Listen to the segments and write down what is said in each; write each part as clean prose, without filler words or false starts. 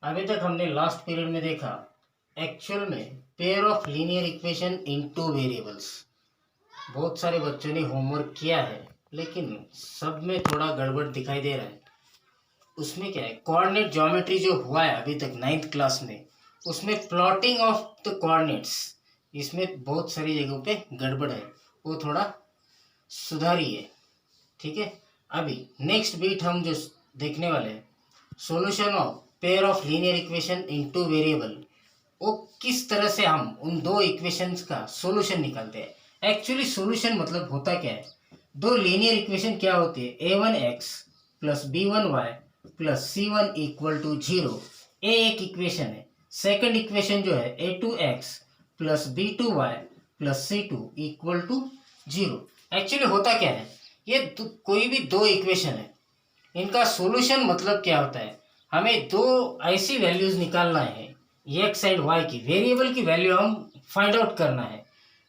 अभी तक हमने लास्ट पीरियड में देखा एक्चुअल में pair of linear equation in two variables. बहुत सारे बच्चों ने होमवर्क किया है लेकिन सब में थोड़ा गड़बड़ दिखाई दे रहा है। उसमें क्या है, कोऑर्डिनेट ज्योमेट्री जो हुआ है अभी तक 9th क्लास में, उसमें प्लॉटिंग ऑफ द कोऑर्डिनेट्स, इसमें बहुत सारी जगहों पे गड़बड़ है, वो थोड़ा सुधारिए। ठीक है, अभी नेक्स्ट बीट हम जो देखने वाले हैं, solution of pair of linear equation in two variable, वो किस तरह से हम उन दो इक्वेशंस का सॉल्यूशन निकालते हैं। एक्चुअली सॉल्यूशन मतलब होता क्या है, दो लीनियर इक्वेशन क्या होती है, a1x plus b1y plus c1 equal to 0, a एक इक्वेशन है। सेकंड इक्वेशन जो है a2x plus b2y plus c2 equal to 0। Actually होता क्या है, ये कोई भी दो इक्वेशन है, इनका सॉल्यूशन मतलब क्या होता है, हमें दो ऐसी वैल्यूज निकालना है एक्स एंड वाई की, वेरिएबल की वैल्यू हम फाइंड आउट करना है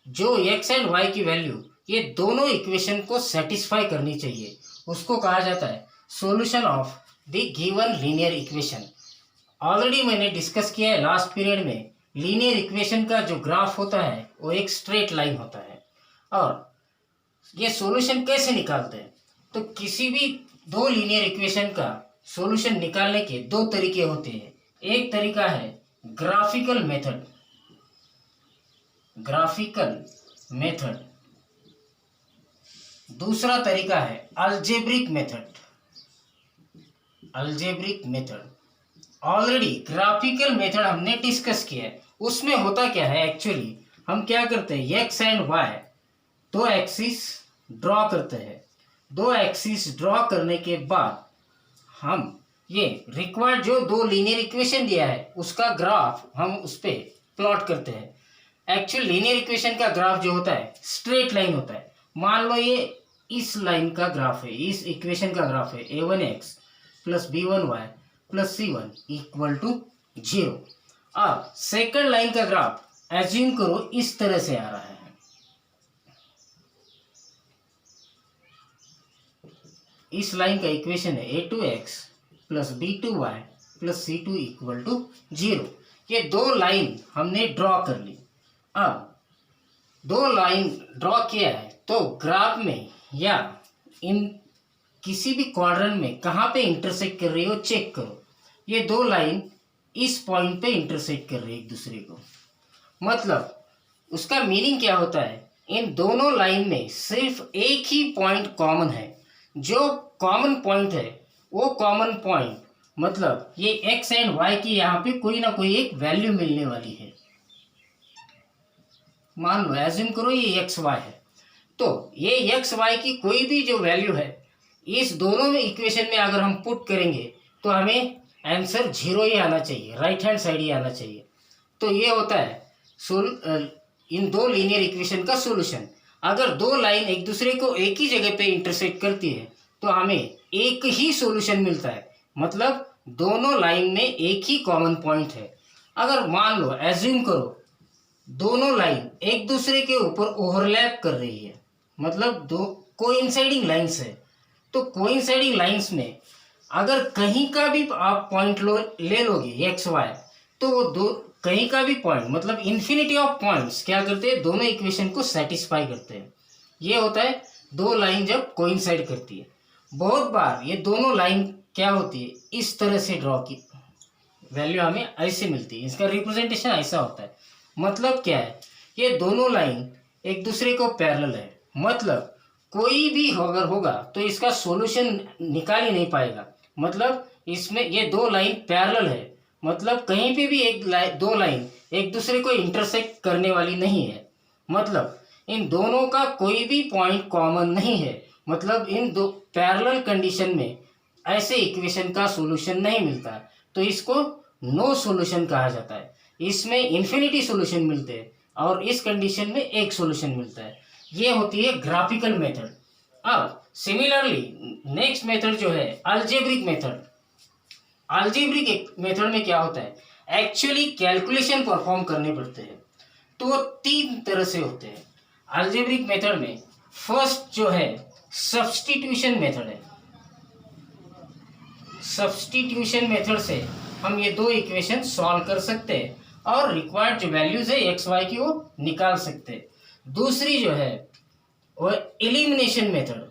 जो एक्स एंड वाई की वैल्यू ये दोनों इक्वेशन को सेटिस्फाई करनी चाहिए, उसको कहा जाता है solution of the given linear equation. Already मैंने डिस्कस किया है लास्ट पीरियड में, लीनियर इक्वेशन का जो ग्राफ होता है वो एक स्ट्रेट लाइन होता है। और ये सॉल्यूशन कैसे निकालते हैं, तो किसी भी दो लीनियर इक्वेशन का सॉल्यूशन निकालने के दो तरीके होते हैं। एक तरीका है ग्राफिकल मेथड, दूसरा तरीका है algebraic method. Already graphical method हमने डिस्कस किया है, उसमें होता क्या है, एक्चुअली हम क्या करते हैं, एक्स एंड वाई दो एक्सिस ड्रॉ करते हैं। दो एक्सिस ड्रॉ करने के बाद हम ये रिक्वायर्ड जो दो लीनियर इक्वेशन दिया है उसका ग्राफ हम उस पर प्लॉट करते हैं। एक्चुअल लीनियर इक्वेशन का ग्राफ जो होता है स्ट्रेट लाइन होता है। मान लो ये इस लाइन का ग्राफ है, इस इक्वेशन का ग्राफ है a1x plus b1y plus c1 equal to 0। अब सेकंड लाइन का ग्राफ एज्यूम करो इस तरह से आ रहा है, इस लाइन का इक्वेशन है a2x plus b2y plus c2 equal to 0। ये दो लाइन हमने ड्रॉ कर ली। अब दो लाइन ड्रॉ किया है तो ग्राफ में या इन किसी भी क्वाड्रेंट में कहाँ पे इंटरसेक्ट कर रही हो चेक करो। ये दो लाइन इस पॉइंट पे इंटरसेक्ट कर रही है एक दूसरे को, मतलब उसका मीनिंग क्या होता है, इन दोनों लाइन में सिर्फ एक ही पॉइंट कॉमन है। जो कॉमन पॉइंट है वो कॉमन पॉइंट मतलब ये एक्स एंड वाई की यहाँ पे कोई ना कोई एक वैल्यू मिलने वाली है। मान लो एज्यूम करो ये एक्स वाई है, तो ये एक्स वाई की कोई भी जो वैल्यू है इस दोनों में इक्वेशन में अगर हम पुट करेंगे तो हमें आंसर 0 ही आना चाहिए, राइट हैंड साइड ही आना चाहिए। तो ये होता है इन दो लीनियर इक्वेशन का सॉल्यूशन। अगर दो लाइन एक दूसरे को एक ही जगह पे इंटरसेक्ट करती है तो हमें एक ही सॉल्यूशन मिलता है, मतलब दोनों लाइन में एक ही कॉमन पॉइंट है। अगर मान लो एज्यूम करो दोनों लाइन एक दूसरे के ऊपर ओवरलैप कर रही है, मतलब दो कोइंसाइडिंग लाइंस है, तो कोइंसाइडिंग लाइंस में अगर कहीं का भी आप पॉइंट ले लोगे एक्स वाई, तो वो दो कहीं का भी पॉइंट मतलब इन्फिनिटी ऑफ पॉइंट्स क्या करते हैं, दोनों इक्वेशन को सेटिस्फाई करते हैं। ये होता है दो लाइन जब कोइंसाइड करती है। बहुत बार ये दोनों लाइन क्या होती है, इस तरह से ड्रॉ की वैल्यू हमें ऐसे मिलती है, इसका रिप्रेजेंटेशन ऐसा होता है। मतलब क्या है, ये दोनों लाइन एक दूसरे को पैरेलल है, मतलब कोई भी अगर होगा तो इसका सॉल्यूशन निकाल ही नहीं पाएगा। मतलब इसमें ये दो लाइन पैरेलल है, मतलब कहीं पे भी दो लाइन एक दूसरे को इंटरसेक्ट करने वाली नहीं है, मतलब इन दोनों का कोई भी पॉइंट कॉमन नहीं है, मतलब इन दो पैरेलल कंडीशन में ऐसे इक्वेशन का सॉल्यूशन नहीं मिलता, तो इसको नो सॉल्यूशन कहा जाता है। इसमें इन्फिनिटी सॉल्यूशन मिलते हैं और इस कंडीशन में एक सॉल्यूशन मिलता है। ये होती है ग्राफिकल मेथड। अब सिमिलरली नेक्स्ट मेथड जो है अलजेब्रिक मेथड। अलजेब्रिक मेथड में क्या होता है, एक्चुअली कैलकुलेशन परफॉर्म करने पड़ते हैं, तो वो तीन तरह से होते हैं। अलजेब्रिक मेथड में फर्स्ट जो है सब्स्टिट्यूशन मेथड है। सब्स्टिट्यूशन मेथड से हम ये दो इक्वेशन सॉल्व कर सकते हैं और रिक्वायर्ड जो वैल्यूज है एक्स वाई की वो निकाल सकते हैं। दूसरी जो है वो एलिमिनेशन मेथड।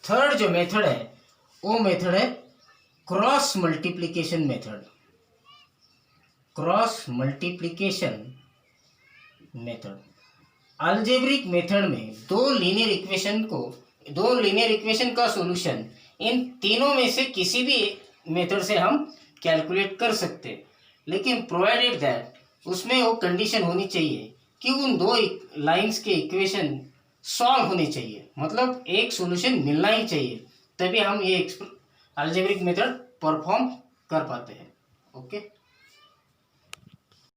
थर्ड जो मेथड है वो मेथड है cross multiplication method. Cross multiplication method algebraic method में दो लीनियर इक्वेशन का सॉल्यूशन इन तीनों में से किसी भी मेथड से हम कैलकुलेट कर सकते हैं, लेकिन प्रोवाइडेड दैट उसमें वो कंडीशन होनी चाहिए कि उन दो लाइंस के इक्वेशन सॉल्व होनी चाहिए, मतलब एक सॉल्यूशन मिलना ही चाहिए, तभी हम ये अलजेब्रिक मेथड परफॉर्म कर पाते हैं। ओके।